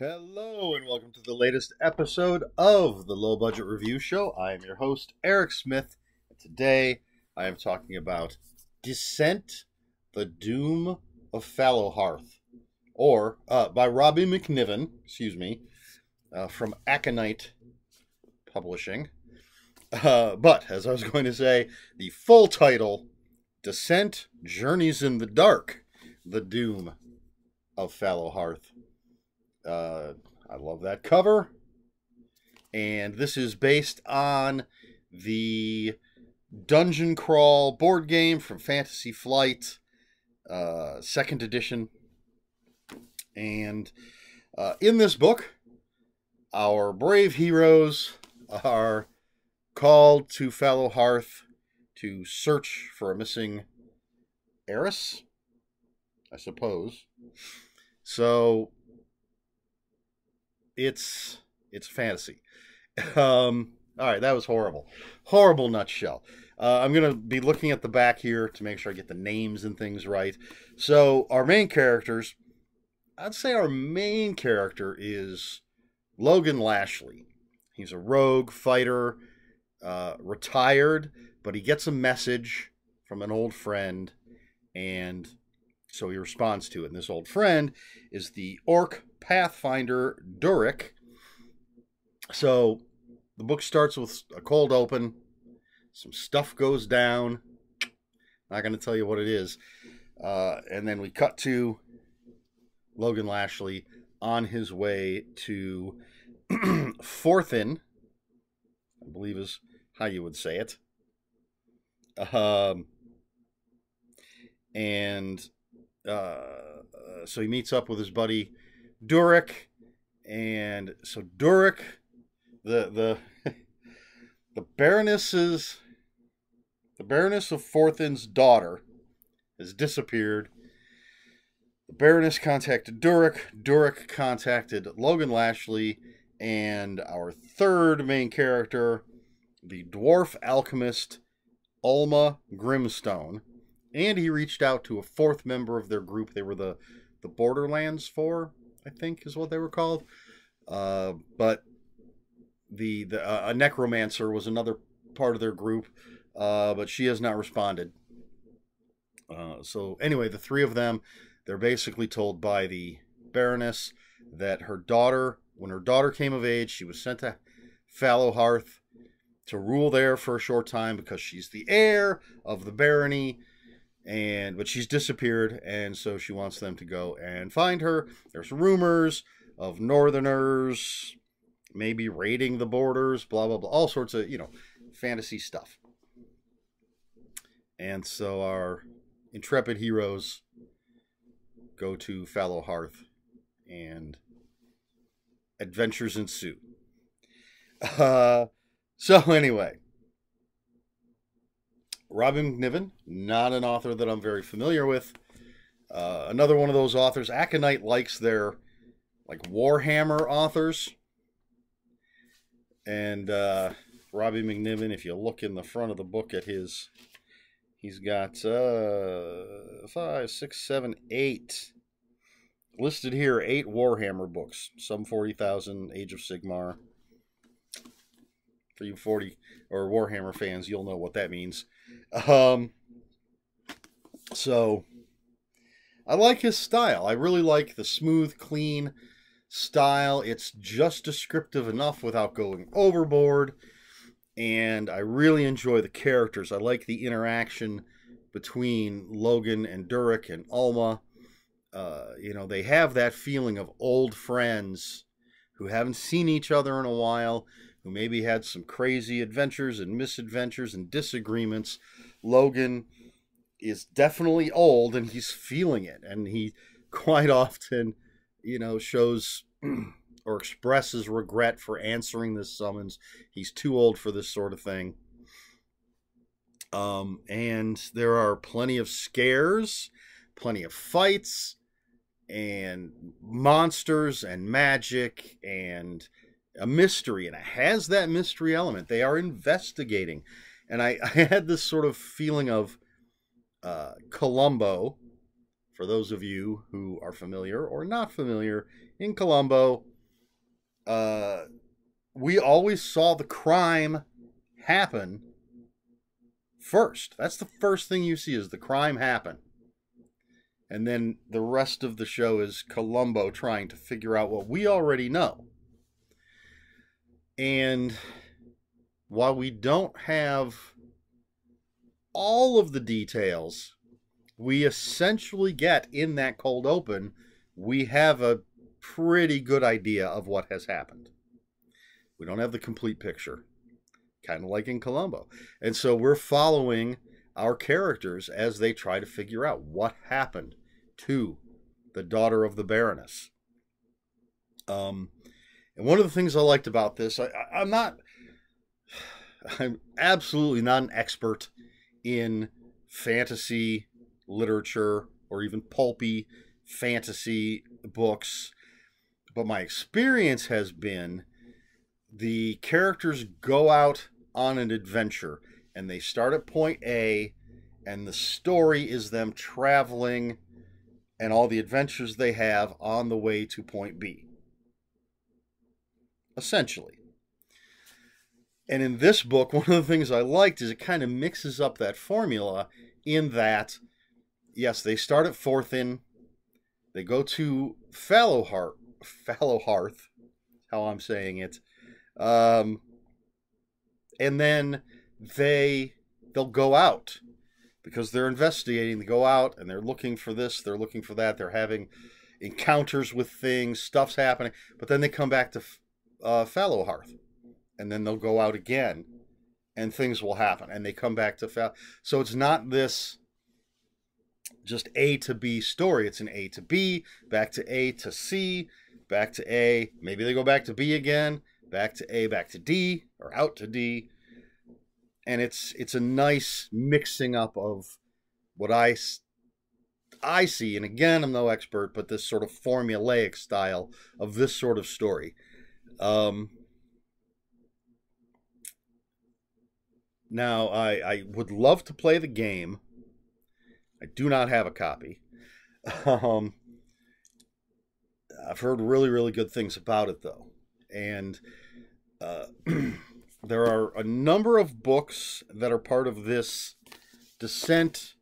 Hello, and welcome to the latest episode of the Low Budget Review Show. I am your host, Eric Smith, and today I am talking about Descent, the Doom of Fallowhearth, or by Robbie MacNiven, from Aconite Publishing. But, as I was going to say, the full title, Descent, Journeys in the Dark, the Doom of Fallowhearth. I love that cover. And this is based on the Dungeon Crawl board game from Fantasy Flight, 2nd edition. And in this book, our brave heroes are called to Fallowhearth to search for a missing heiress, I suppose. So it's fantasy. All right, that was horrible nutshell. I'm gonna be looking at the back here to make sure I get the names and things right. So our main characters, I'd say our main character is Logan Lashley. He's a rogue fighter, retired, but he gets a message from an old friend, and so he responds to it. And this old friend is the orc pathfinder Durik. So the book starts with a cold open. Some stuff goes down. Not going to tell you what it is. And then we cut to Logan Lashley on his way to Forthin, I believe is how you would say it. So he meets up with his buddy Durik, and so Durik, the Baroness of Forthin's daughter has disappeared. The Baroness contacted Durik. Durik contacted Logan Lashley, and our third main character, the dwarf alchemist Alma Grimstone. And he reached out to a fourth member of their group. They were the Borderlands 4, I think is what they were called. But a necromancer was another part of their group, but she has not responded. So anyway, the three of them, they're basically told by the Baroness that when her daughter came of age, she was sent to Fallowhearth to rule there for a short time because she's the heir of the barony. But she's disappeared, and so she wants them to go and find her. There's rumors of northerners maybe raiding the borders, blah, blah, blah, all sorts of, fantasy stuff. And so our intrepid heroes go to Fallowhearth, and adventures ensue. So anyway, Robbie MacNiven, not an author that I'm very familiar with. Another one of those authors. Aconite likes their Warhammer authors. And Robbie MacNiven, if you look in the front of the book at he's got 5, 6, 7, 8. Listed here, 8 Warhammer books. Some 40,000, Age of Sigmar. For you 40 or Warhammer fans, you'll know what that means. So I like his style. I really like the smooth, clean style. It's just descriptive enough without going overboard. And I really enjoy the characters. I like the interaction between Logan and Durik and Alma. They have that feeling of old friends who haven't seen each other in a while, who maybe had some crazy adventures and misadventures and disagreements. Logan is definitely old, and he's feeling it, and he quite often, shows or expresses regret for answering this summons. He's too old for this sort of thing. And there are plenty of scares, plenty of fights, and monsters and magic and a mystery, and it has that mystery element. They are investigating, and I had this sort of feeling of Columbo. For those of you who are familiar or not familiar, in Columbo, we always saw the crime happen first. That's the first thing you see, is the crime happen. And then the rest of the show is Columbo trying to figure out what we already know. And while we don't have all of the details, we essentially get in that cold open, we have a pretty good idea of what has happened. We don't have the complete picture, kind of like in Columbo. And so we're following our characters as they try to figure out what happened to the daughter of the Baroness. And one of the things I liked about this, I'm absolutely not an expert in fantasy literature or even pulpy fantasy books, but my experience has been the characters go out on an adventure and they start at point A, and the story is them traveling and all the adventures they have on the way to point B, essentially. And in this book, one of the things I liked is it kind of mixes up that formula in that, yes, they start at Fourth Inn, they go to Fallowhearth, how I'm saying it, and then they'll go out because they're investigating. They go out and they're looking for this, they're looking for that, they're having encounters with things, stuff's happening, but then they come back to Fallowhearth. And then they'll go out again, and things will happen. And they come back to So it's not this just A to B story. It's an A to B, back to A to C, back to A. Maybe they go back to B again, back to A, back to D, or out to D. And it's a nice mixing up of what I see. And again, I'm no expert, but this sort of formulaic style of this sort of story. Now, I would love to play the game. I do not have a copy. I've heard really, really good things about it, though. And there are a number of books that are part of this Descent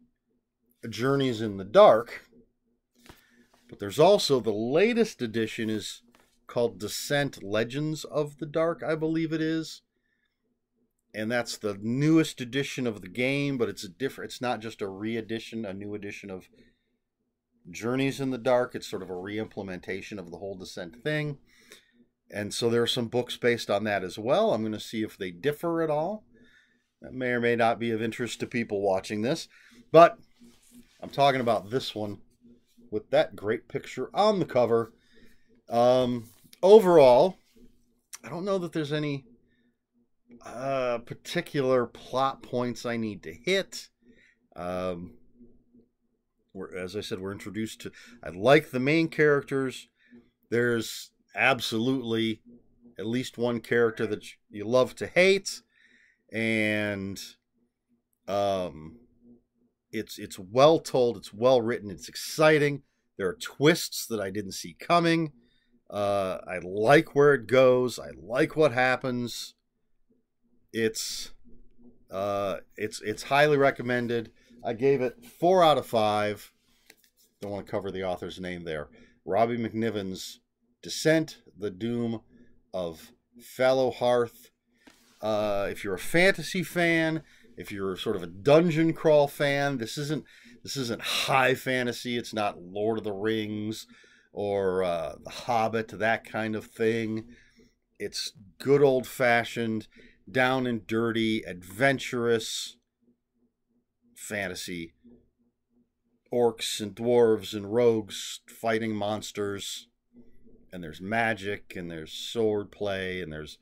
Journeys in the Dark. But there's also the latest edition is called Descent Legends of the Dark, I believe it is. And that's the newest edition of the game, but it's not just a re-edition, a new edition of Journeys in the Dark. It's sort of a re-implementation of the whole Descent thing. And so there are some books based on that as well. I'm going to see if they differ at all. That may or may not be of interest to people watching this. But I'm talking about this one with that great picture on the cover. Overall, I don't know that there's any particular plot points I need to hit. As I said, we're introduced to... I like the main characters. There's absolutely at least one character that you love to hate. And it's well told, it's well written, it's exciting. There are twists that I didn't see coming. I like where it goes. I like what happens. It's highly recommended. I gave it 4 out of 5. Don't want to cover the author's name there. Robbie MacNiven's Descent, the Doom of Fallowhearth. If you're a fantasy fan, if you're sort of a dungeon crawl fan, this isn't high fantasy. It's not Lord of the Rings or The Hobbit, that kind of thing. It's good old-fashioned, down and dirty, adventurous fantasy. Orcs and dwarves and rogues fighting monsters. And there's magic, and there's sword play, and there's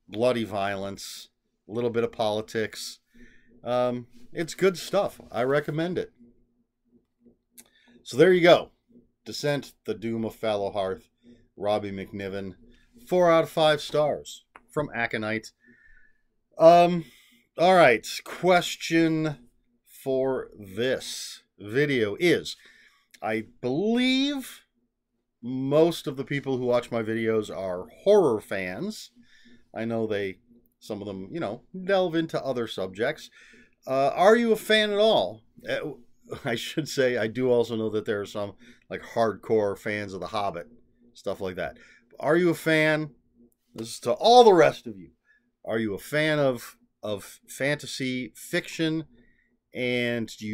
bloody violence, a little bit of politics. It's good stuff. I recommend it. So there you go. Descent, the Doom of Fallowhearth, Robbie MacNiven. 4 out of 5 stars from Aconite. All right. Question for this video is, I believe most of the people who watch my videos are horror fans. I know some of them, delve into other subjects. Are you a fan at all? I should say, I do also know that there are some like hardcore fans of The Hobbit, stuff like that. Are you a fan? This is to all the rest of you. Are you a fan of fantasy fiction? And do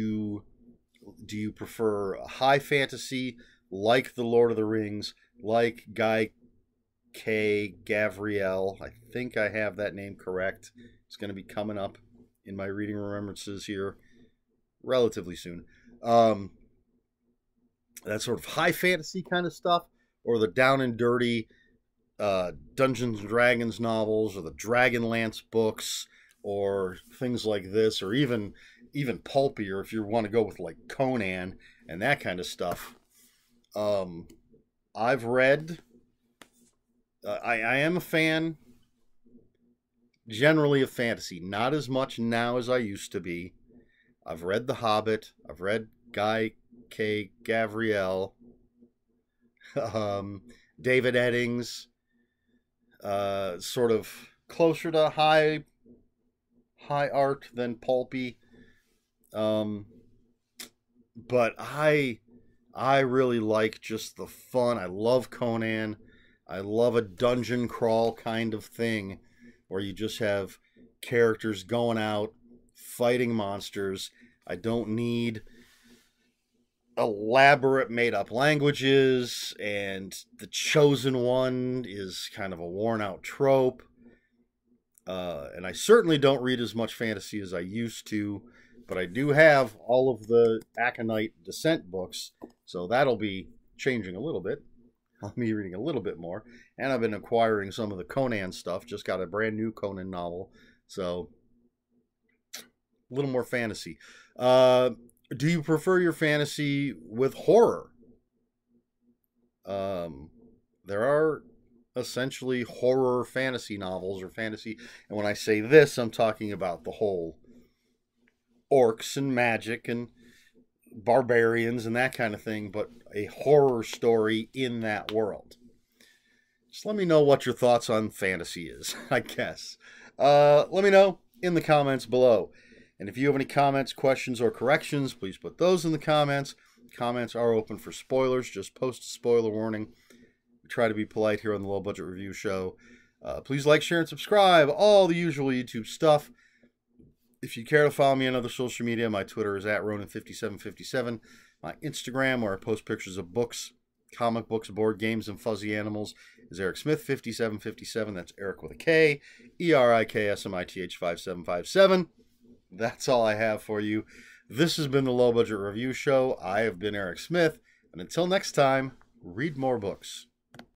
you prefer high fantasy like The Lord of the Rings, like Guy K. Gavriel? I think I have that name correct. It's going to be coming up in my reading remembrances here relatively soon. That sort of high fantasy kind of stuff, or the down and dirty Dungeons and Dragons novels, or the Dragonlance books, or things like this, or even pulpier if you want to go with like Conan and that kind of stuff. I've read. I am a fan generally of fantasy, not as much now as I used to be. I've read The Hobbit. I've read Guy K. Gavriel, David Eddings, sort of closer to high art than pulpy. But I really like just the fun. I love Conan. I love a dungeon crawl kind of thing where you just have characters going out fighting monsters. I don't need elaborate made-up languages, and the chosen one is kind of a worn-out trope. And I certainly don't read as much fantasy as I used to, but I do have all of the Aconite Descent books, so that'll be changing a little bit. I'll be reading a little bit more, and I've been acquiring some of the Conan stuff. Just got a brand new Conan novel, so a little more fantasy. Do you prefer your fantasy with horror? There are essentially horror fantasy novels, or fantasy, and when I say this, I'm talking about the whole orcs and magic and barbarians and that kind of thing, but a horror story in that world. Just let me know what your thoughts on fantasy is, I guess. Let me know in the comments below. And if you have any comments, questions, or corrections, please put those in the comments. Comments are open for spoilers. Just post a spoiler warning. We try to be polite here on the Low Budget Review Show. Please like, share, and subscribe. All the usual YouTube stuff. If you care to follow me on other social media, my Twitter is @Ronan5757. My Instagram, where I post pictures of books, comic books, board games, and fuzzy animals, is Eric Smith 5757. That's Eric with a K. ERIKSMITH 5757. That's all I have for you. This has been the Low Budget Review Show. I have been Eric Smith, and until next time, read more books.